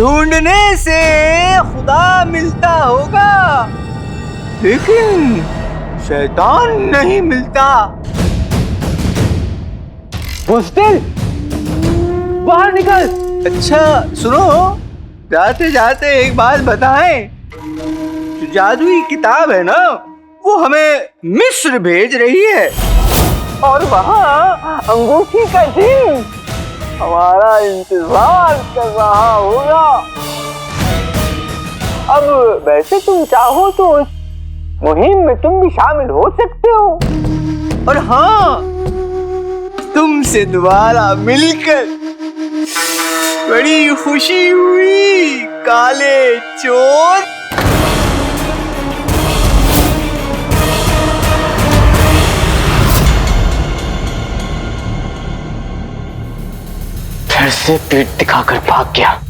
ढूंढने से खुदा मिलता होगा, लेकिन शैतान नहीं मिलता। मुस्तिल, बाहर निकल। अच्छा सुनो, जाते जाते एक बात बताएं, जो जादुई किताब है ना, वो हमें मिस्र भेज रही है, और वहाँ अंगूठी का दिन हमारा इंतजार कर रहा होगा। अब वैसे तुम चाहो तो उस मुहिम में तुम भी शामिल हो सकते हो। और हाँ, तुमसे दोबारा मिलकर बड़ी खुशी हुई काले चोर। फिर से पीठ दिखाकर भाग गया।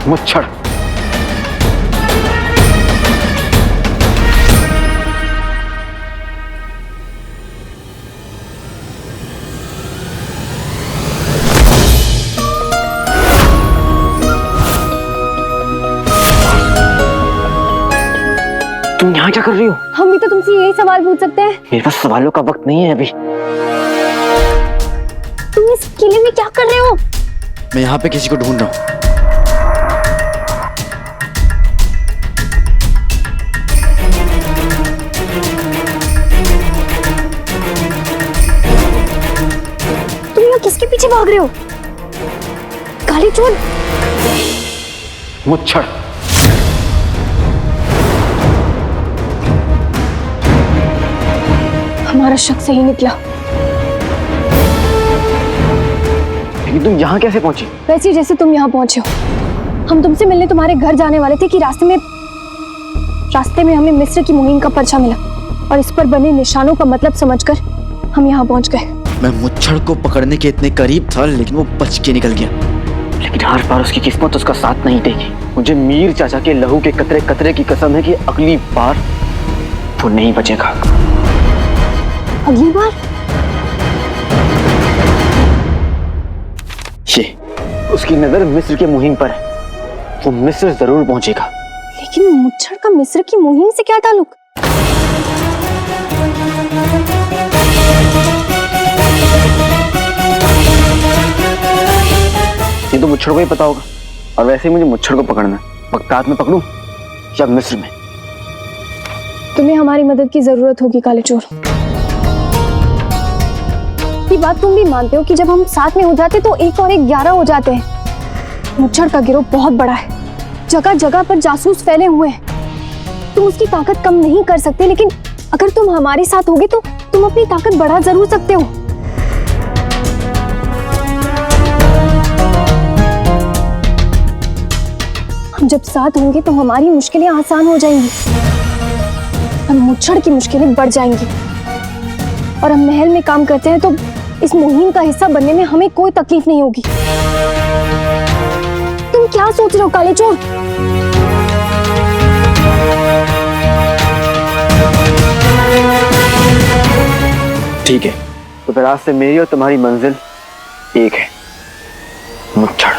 मुच्छड़, तुम यहाँ क्या कर रही हो? हम भी तो तुमसे यही सवाल पूछ सकते हैं। मेरे पास सवालों का वक्त नहीं है अभी। तुम इस किले में क्या कर रहे हो? मैं यहाँ पे किसी को ढूंढ रहा हूँ। तुम यहाँ किसके पीछे भाग रहे हो? काले चोर। मुच्छड़, हमारा शक सही निकला। लेकिन तुम यहाँ कैसे पहुंची? वैसे ही जैसे तुम यहाँ पहुंचे हो। हम तुमसे मिलने तुम्हारे घर जाने वाले थे कि रास्ते में हमें मिस्र की मुहिम का पर्चा मिला, और इस पर बने निशानों का मतलब समझकर हम यहाँ पहुंच गए। मैं मुच्छड़ को पकड़ने के इतने करीब था, लेकिन वो बच के निकल गया। लेकिन हर बार उसकी किस्मत उसका साथ नहीं देगी। मुझे मीर चाचा के लहू के कतरे कतरे की कसम है कि अगली बार वो नहीं बचेगा। अगली बार? ये उसकी नजर मिस्र के मुहिम पर है, वो मिस्र जरूर पहुंचेगा। लेकिन मुच्छड़ का मिस्र की मुहिम से क्या ताल्लुक? ये तो मुच्छड़ को ही पता होगा, और वैसे ही मुझे मुच्छड़ को पकड़ना है। बगदाद में पकड़ूं या मिस्र में? तुम्हें हमारी मदद की जरूरत होगी काले चोर। ये बात तुम भी मानते हो कि जब हम साथ में हो जाते तो 1 और 1 11 हो जाते हैं। मुच्छड़ का गिरोह बहुत बड़ा है, जगह जगह पर जासूस फैले हुए हैं। तुम उसकी ताकत कम नहीं कर सकते, लेकिन अगर तुम हमारे साथ होगे तो तुम अपनी ताकत बढ़ा जरूर सकते हो। हम जब साथ होंगे तो हमारी मुश्किलें आसान हो जाएंगी और मुच्छड़ की मुश्किलें बढ़ जाएंगी। और हम महल में काम करते हैं तो इस मुहिम का हिस्सा बनने में हमें कोई तकलीफ नहीं होगी। तुम क्या सोच रहे हो काले चोर? ठीक है, तो फिर आज से मेरी और तुम्हारी मंजिल एक है, मुच्छड़।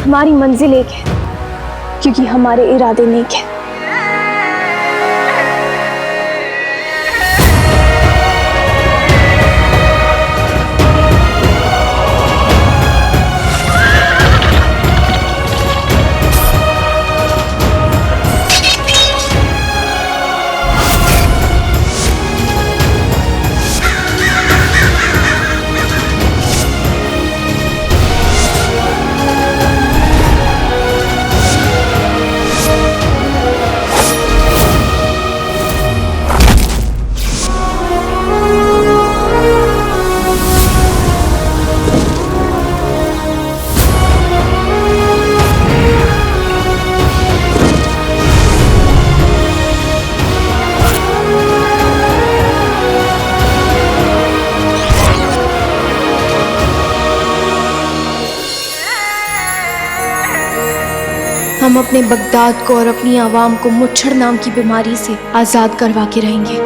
हमारी मंजिल एक है, क्योंकि हमारे इरादे नेक हैं। हम अपने बगदाद को और अपनी आवाम को मुच्छड़ नाम की बीमारी से आजाद करवा के रहेंगे।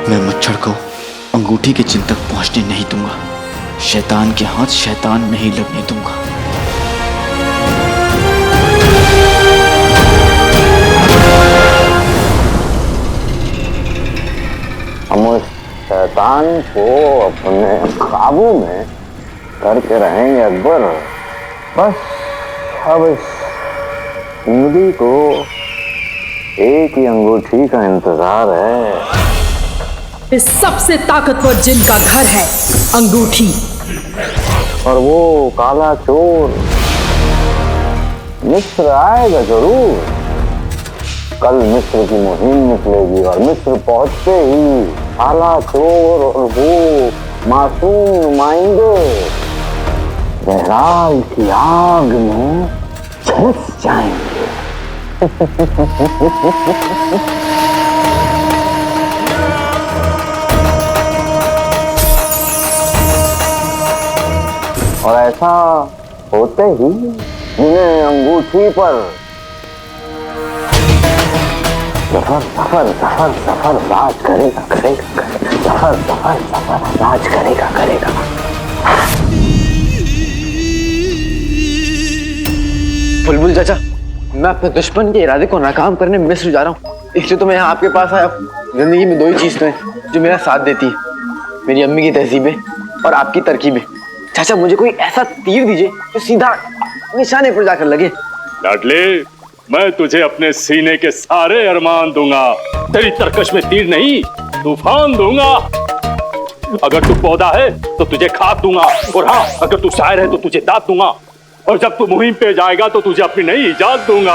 मैं मुच्छड़ को अंगूठी के चिन्ह तक पहुंचने नहीं दूंगा। शैतान के हाथ शैतान नहीं लगने दूंगा। हम उस शैतान को अपने काबू में करके रहेंगे अकबर। बस अब इस उंगली को एक ही अंगूठी का इंतजार है। इस सबसे ताकतवर जिन का घर है अंगूठी, और वो काला चोर मिस्र आएगा जरूर। कल मिस्र की मुहिम निकलेगी और मिस्र पहुंचते ही काला चोर और वो मासूम नुमाइंदे बहराल की आग में झुलस जाएंगे। और ऐसा होते ही जिन्हें अंगूठी पर सफर सफर सफर सफर राज करेगा करेगा सफर सफर सफर राज करेगा करेगा। बुलबुल चाचा, मैं अपने दुश्मन के इरादे को नाकाम करने मिस्र जा रहा हूँ। इसलिए तो मैं यहाँ आपके पास आया हूँ। जिंदगी में दो ही चीज तो है जो मेरा साथ देती है, मेरी अम्मी की तहजीबें और आपकी तरकीबें। चाचा, मुझे कोई ऐसा तीर दीजिए जो सीधा निशाने पर जाकर लगे। लाडले, मैं तुझे अपने सीने के सारे अरमान दूंगा। तेरी तरकश में तीर नहीं, तूफान दूंगा। अगर तू पौधा है तो तुझे खाद दूंगा, और हाँ, अगर तू शायर है तो तुझे दांत दूंगा, और जब तू मुहिम पे जाएगा तो तुझे अपनी नई इजाजत दूंगा।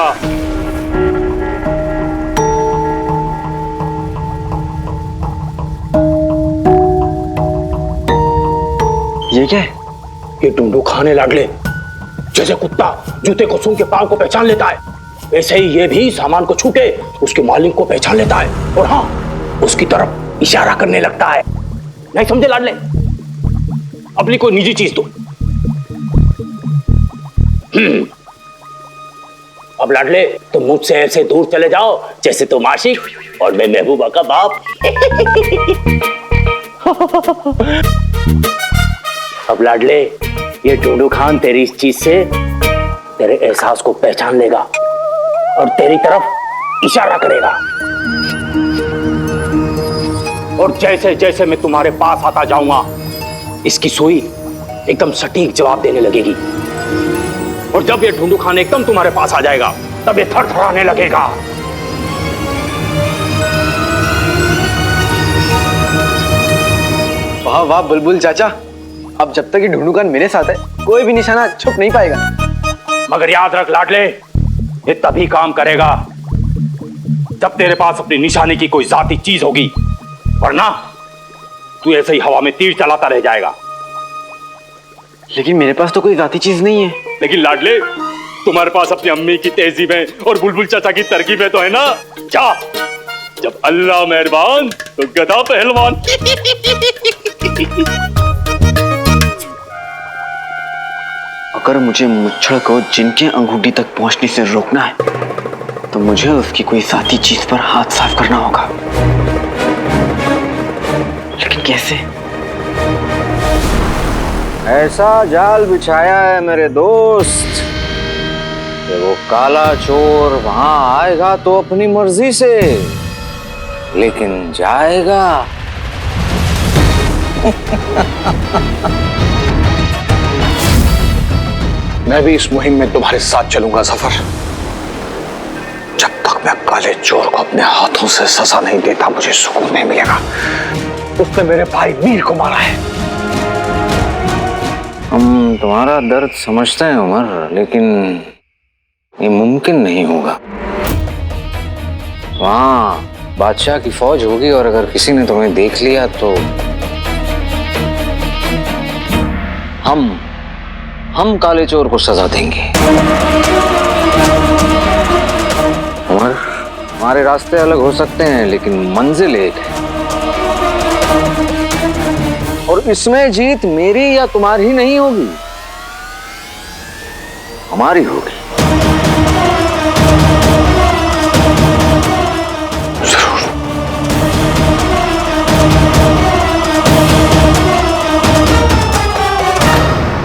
ये क्या है? ये ढूंढू खाने लाडले। जैसे कुत्ता जूते को सूंघ के पांव को पहचान लेता है, वैसे ही ये भी सामान को छू के उसके मालिक को पहचान लेता है, और हाँ, उसकी तरफ इशारा करने लगता है। नहीं समझे लाडले? अपनी कोई निजी चीज दो। अब लाडले, तुम मुझसे ऐसे दूर चले जाओ जैसे तुम आशिक और मैं महबूबा का बाप। अब लाडले, ये ढूंढू खान तेरी इस चीज से तेरे एहसास को पहचान लेगा और तेरी तरफ इशारा करेगा, और जैसे जैसे मैं तुम्हारे पास आता जाऊंगा, इसकी सुई एकदम सटीक जवाब देने लगेगी, और जब ये ढूंढू खान एकदम तुम्हारे पास आ जाएगा तब ये थरथराने लगेगा। वाह वाह बुलबुल चाचा, अब जब तक ये ढूंढू खान मेरे साथ है, कोई भी निशाना छुप नहीं पाएगा। मगर याद रख लाडले, ये तभी काम करेगा जब तेरे पास अपनी निशाने की कोई जाती चीज होगी, वरना तू ऐसे ही हवा में तीर चलाता रह जाएगा। लेकिन मेरे पास तो कोई जाती चीज नहीं है। लेकिन लाडले, तुम्हारे पास अपनी अम्मी की तहजीबें और बुलबुल चाचा की तरकीबें तो है ना। जा, जब अल्लाह मेहरबान तो गधा पहलवान। अगर मुझे मुच्छड़ को जिनके अंगूठी तक पहुंचने से रोकना है तो मुझे उसकी कोई साथी चीज पर हाथ साफ करना होगा। लेकिन कैसे? ऐसा जाल बिछाया है मेरे दोस्त कि वो काला चोर वहां आएगा तो अपनी मर्जी से, लेकिन जाएगा मैं भी इस मुहिम में तुम्हारे साथ चलूंगा सफर। जब तक मैं काले चोर को अपने हाथों से सजा नहीं देता, मुझे सुकून नहीं मिलेगा। उसने मेरे भाई मीर को मारा है। हम तुम्हारा दर्द समझते हैं उमर, लेकिन ये मुमकिन नहीं होगा। वहां बादशाह की फौज होगी, और अगर किसी ने तुम्हें देख लिया तो हम काले चोर को सजा देंगे। उमर, हमारे रास्ते अलग हो सकते हैं, लेकिन मंजिल एक है, और इसमें जीत मेरी या तुम्हारी नहीं होगी, हमारी होगी।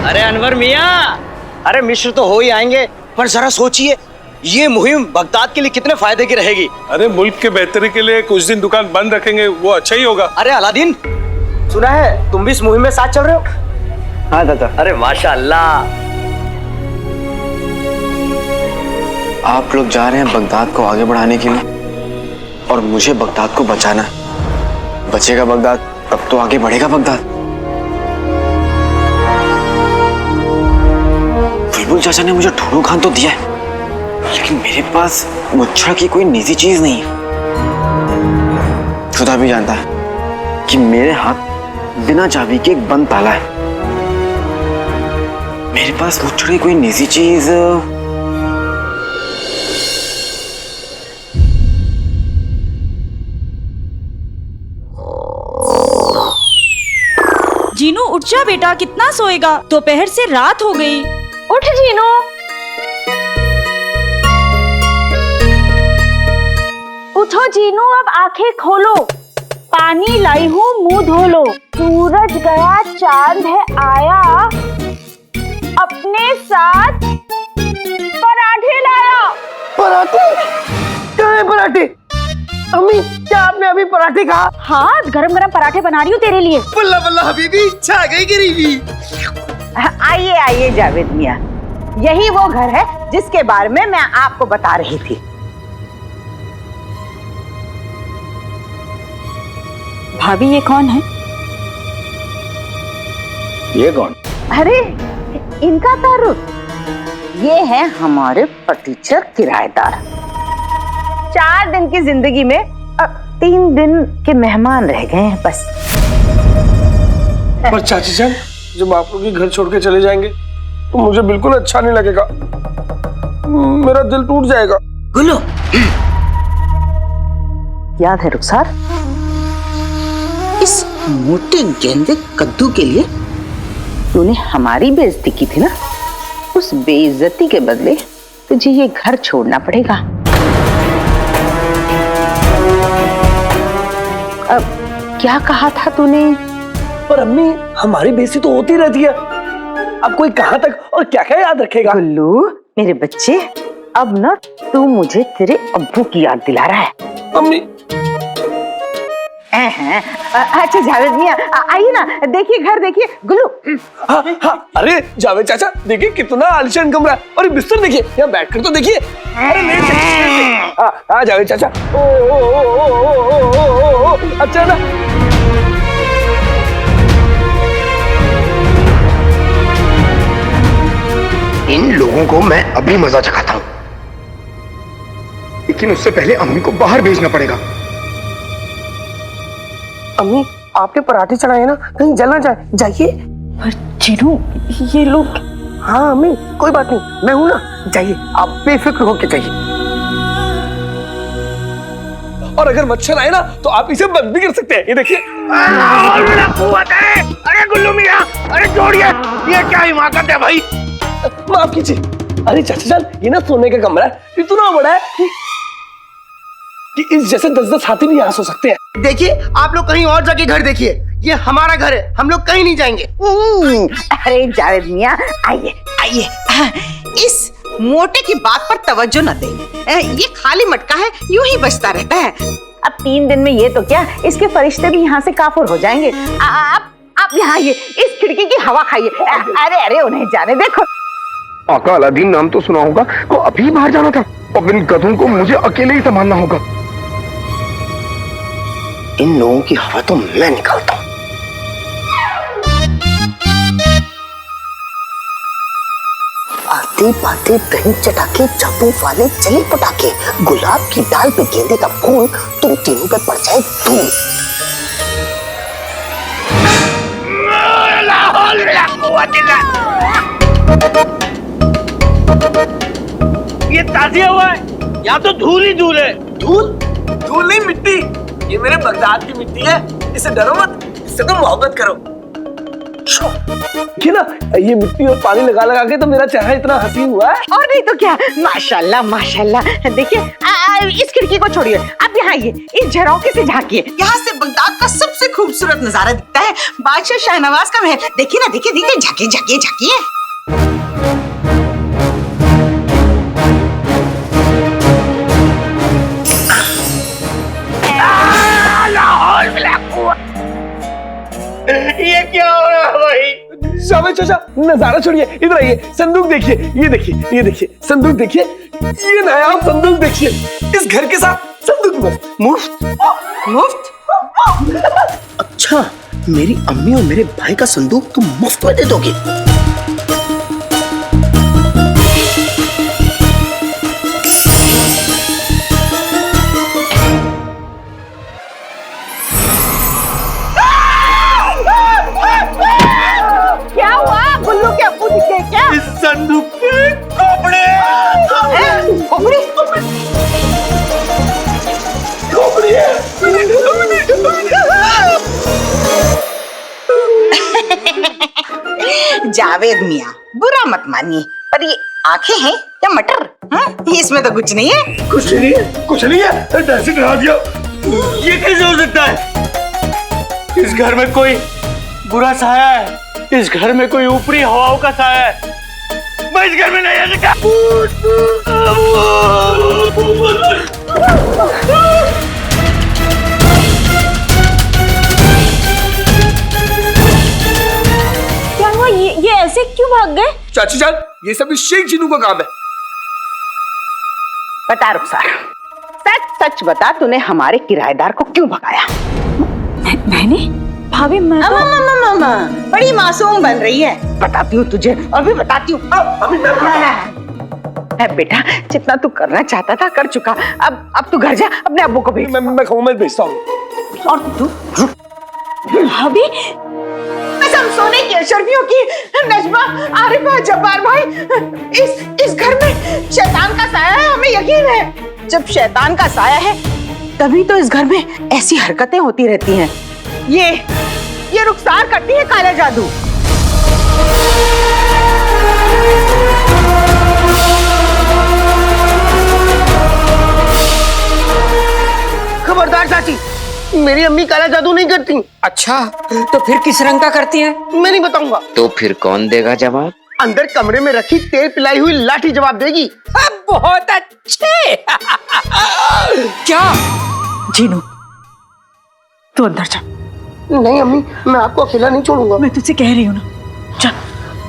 अरे अनवर मियाँ, अरे मिस्र तो हो ही आएंगे, पर जरा सोचिए ये मुहिम बगदाद के लिए कितने फायदे की रहेगी। अरे मुल्क के बेहतरी के लिए कुछ दिन दुकान बंद रखेंगे, वो अच्छा ही होगा। अरे अलादीन, सुना है तुम भी इस मुहिम में साथ चल रहे हो? हाँ दादा। अरे माशाअल्लाह। आप लोग जा रहे हैं बगदाद को आगे बढ़ाने के लिए और मुझे बगदाद को बचाना है। बचेगा बगदाद तब तो आगे बढ़ेगा बगदाद। बुलबुल चाचा ने मुझे ढूंढू खान तो दिया है, लेकिन मेरे पास मुच्छड़ की कोई निजी चीज नहीं है। खुदा भी जानता है कि मेरे हाथ बिना चाबी के एक बंद ताला है। मेरे पास मुच्छड़ की कोई निजी चीज जीनू उठ जा बेटा, कितना सोएगा, दोपहर से रात हो गई। उठ जीनू। उठो जीनू, अब आंखें खोलो। पानी लाई हूँ, मुंह धो लो। सूरज गया, चांद है आया, अपने साथ पराठे लाया। पराठे? क्या है पराठे? अम्मी, क्या आपने अभी पराठे कहा? हाँ, गरम गरम पराठे बना रही हूँ तेरे लिए। बल्ला बल्ला हबीबी, छा गई गरीबी। आइए आइए जावेद मियाँ, यही वो घर है जिसके बारे में मैं आपको बता रही थी। भाभी, ये कौन है? ये कौन? अरे इनका तारुफ, ये है हमारे फर्नीचर किराएदार। 4 दिन की जिंदगी में अब 3 दिन के मेहमान रह गए हैं बस। पर चाची जान, जब आप लोग घर छोड़ के चले जाएंगे तो मुझे बिल्कुल अच्छा नहीं लगेगा, मेरा दिल टूट जाएगा। गुल्लू, याद है रुखसार, इस मोटे गेंदे कद्दू के लिए तूने हमारी बेइज्जती की थी ना? उस बेइज्जती के बदले तुझे ये घर छोड़ना पड़ेगा। अब क्या कहा था तूने? पर अम्मी, हमारी बेइज्जती तो होती रहती है, अब कोई कहां तक और क्या क्या याद रखेगा? गुल्लू मेरे बच्चे, अब ना तू मुझे तेरे अब्बू की याद दिला रहा है। अम्मी, अच्छा जावेद मियाँ, आइए ना, देखिए घर देखिए। गुल्लू, हाँ हाँ, अरे जावेद चाचा देखिए कितना आलीशान कमरा है, और ये बिस्तर देखिए, यहाँ बैठकर तो देखिए। अरे हाँ हाँ जावेद चाचा, ओ ओ ओ ओ ओ ओ ओ, अच्छा ना। इन लोगों को मैं अभी मजा चखाता हूं, लेकिन उससे पहले अम्मी को बाहर भेजना पड़ेगा। अम्मी, आपने पराठे चढ़ाए ना, कहीं जल ना जाए, जाइए। पर जीनू, ये लोग। हाँ अम्मी, कोई बात नहीं, मैं हूं ना, जाइए, आप बेफिक्र होके जाइए। और अगर मच्छर आए ना तो आप इसे बंद भी कर सकते हैं, ये देखिए। अरे गुल्लू मियां, अरे छोड़िए, ये क्या हिमाकत है भाई? माफ कीजिए। अरे चाचा जान, ये ना सोने का कमरा है, इतना बड़ा है कि इस जैसे 10-10 हाथी भी यहाँ सो सकते हैं। देखिए, आप लोग कहीं और जाके घर देखिए, ये हमारा घर है, हम लोग कहीं नहीं जाएंगे। अरे जावेद मियाँ, आइए आइए, इस मोटे की बात पर तवज्जो न दें, ये खाली मटका है, यूं ही बचता रहता है। अब 3 दिन में ये तो क्या, इसके फरिश्ते भी यहाँ से काफुर हो जाएंगे। आप यहाँ आइए, इस खिड़की की हवा खाइए। अरे अरे उन्हें जाने देखो। आका अलादीन नाम तो सुना होगा, को अभी बाहर जाना था और इन गधों को मुझे अकेले ही संभालना होगा। इन लोगों की हवा तो मैं निकालता हूं। आते पाते दही चटाके, चापू वाले चले पटाके, गुलाब की डाल पे गेंदे का फूल, तुम तीनों पे पड़ जाए धूल। ये ताज़िया हुआ है, यहाँ तो धूल ही धूल है। धूल? धूल नहीं, मिट्टी। ये मेरे बगदाद की मिट्टी है, इससे डरो मत, इससे तो मोहब्बत करो। ये ना, ये मिट्टी और पानी लगा लगा के तो मेरा चेहरा इतना हसीन हुआ है। और नहीं तो क्या, माशाल्लाह माशाल्लाह। देखिए इस खिड़की को छोड़िए, आप यहाँ आइए, इस झरोखे से झांकिए। यहाँ से बगदाद का सबसे खूबसूरत नजारा दिखता है, बादशाह शाहनवाज का महल। देखिए ना, देखिए देखिए, झांकिए झांकिए झांकिए। ये क्या हो रहा है भाई? जावेद चाचा, नजारा छोड़िए, इधर आइए, संदूक देखिए, ये देखिए, ये देखिए, संदूक देखिए, ये नायाब संदूक देखिए। इस घर के साथ संदूक मुफ्त मुफ्त। अच्छा, मेरी अम्मी और मेरे भाई का संदूक तुम मुफ्त में दे दोगे? क्या हुआ? गुल्लू के अप्पू दिखे क्या? इस संदूक के कपड़े। जावेद मियाँ, बुरा मत मानिए, पर ये आंखें हैं या मटर? इसमें तो कुछ नहीं है। कुछ नहीं है, कुछ नहीं है, ऐसे डरा दिया। ये कैसे हो सकता है? इस घर में कोई बुरा साया है, इस घर में कोई ऊपरी हवाओं का साया है। मैं इस घर में नहीं रह सकता। क्या हुआ? ये ऐसे क्यों भाग गए? चाची जान, ये सब इस शेख जिन्नू का काम है। बता रुखसार, सच सच बता, तूने हमारे किराएदार को क्यों भगाया? मैंने? भाभी मैं बड़ी मासूम बन रही है। बताती हूँ तुझे, अभी बताती हूँ। बेटा, जितना तू करना चाहता था कर चुका। अब तू घर जा, अपने अब्बू को भेज। मैं खबर भेजता हूँ। और तू भाभी, कसम सोने की अशरफियों की, नजमा, आरिफा, जब्बार भाई, इस घर में शैतान का साया है, हमें यकीन है। जब शैतान का साया है तभी तो इस घर में ऐसी हरकतें होती रहती हैं। ये रुखसार करती है काला जादू। खबरदार चाची, मेरी अम्मी काला जादू नहीं करती। अच्छा, तो फिर किस रंग का करती हैं? मैं नहीं बताऊंगा। तो फिर कौन देगा जवाब? अंदर कमरे में रखी तेल पिलाई हुई लाठी जवाब देगी। बहुत अच्छे। क्या जीनू, तू अंदर जा। नहीं अम्मी, मैं आपको अकेला नहीं छोड़ूंगा। मैं तुझसे कह रही हूँ ना, जा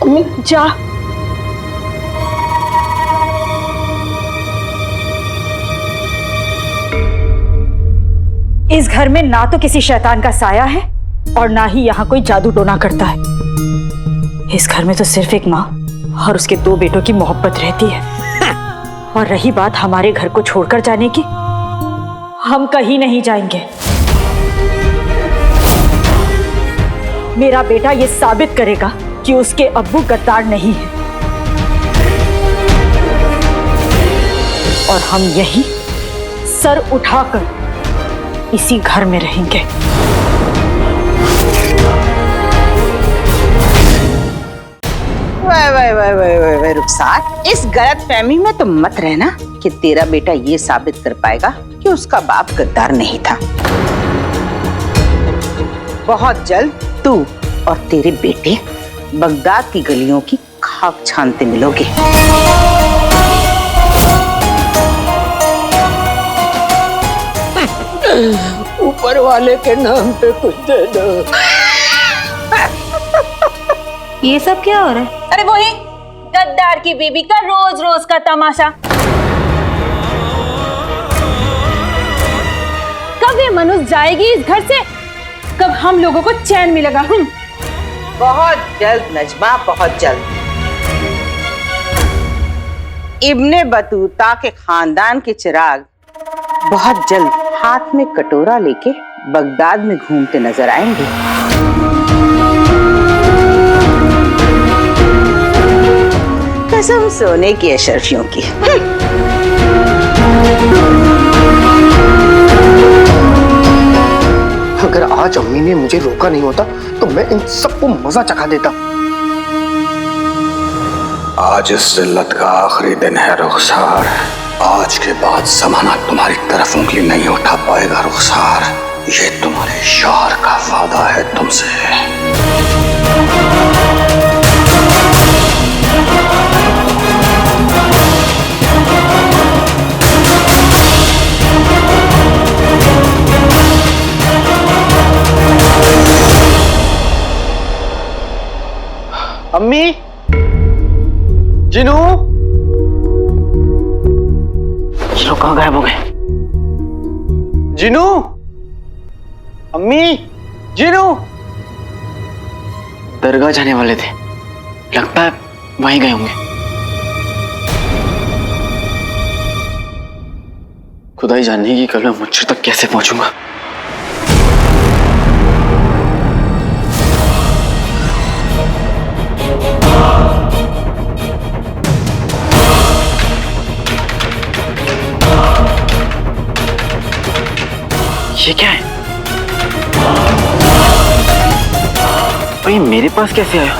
अम्मी, जा। इस घर में ना तो किसी शैतान का साया है और ना ही यहाँ कोई जादू टोना करता है। इस घर में तो सिर्फ एक माँ और उसके 2 बेटों की मोहब्बत रहती है। और रही बात हमारे घर को छोड़कर जाने की, हम कहीं नहीं जाएंगे। मेरा बेटा ये साबित करेगा कि उसके अब्बू गद्दार नहीं है, और हम यही सर उठाकर इसी घर में रहेंगे। वाह रुखसार, इस गलत फहमी में तो मत रहना कि तेरा बेटा ये साबित कर पाएगा कि उसका बाप गद्दार नहीं था। बहुत जल्द तू और तेरे बेटे बगदाद की गलियों की खाक छानते मिलोगे। ऊपर वाले के नाम पे कुछ दे दो। ये सब क्या हो रहा है? अरे वही गद्दार की बीबी का रोज रोज का तमाशा। कब ये मनुष्य जाएगी इस घर से? कब हम लोगों को चैन मिलेगा? बहुत जल्द नजमा, बहुत जल्द। इब्ने बतूता के खानदान के चिराग बहुत जल्द हाथ में कटोरा लेके बगदाद में घूमते नजर आएंगे। कसम सोने की अशरफियों की। अगर आज अम्मी ने मुझे रोका नहीं होता तो मैं इन सबको मजा चखा देता। आज इस जिल्लत का आखिरी दिन है रुखसार। आज के बाद जमाना तुम्हारी तरफ उंगली नहीं उठा पाएगा रुखसार। ये तुम्हारे शार का वादा है तुमसे। अम्मी, जिनू, ये लोग कहाँ गायब हो गए? जिनू, अम्मी, जिनू, दरगाह जाने वाले थे, लगता है वहीं गए होंगे। खुदाई जानने की कल मैं मुझसे तक कैसे पहुंचूंगा। ये क्या है? और ये मेरे पास कैसे आया?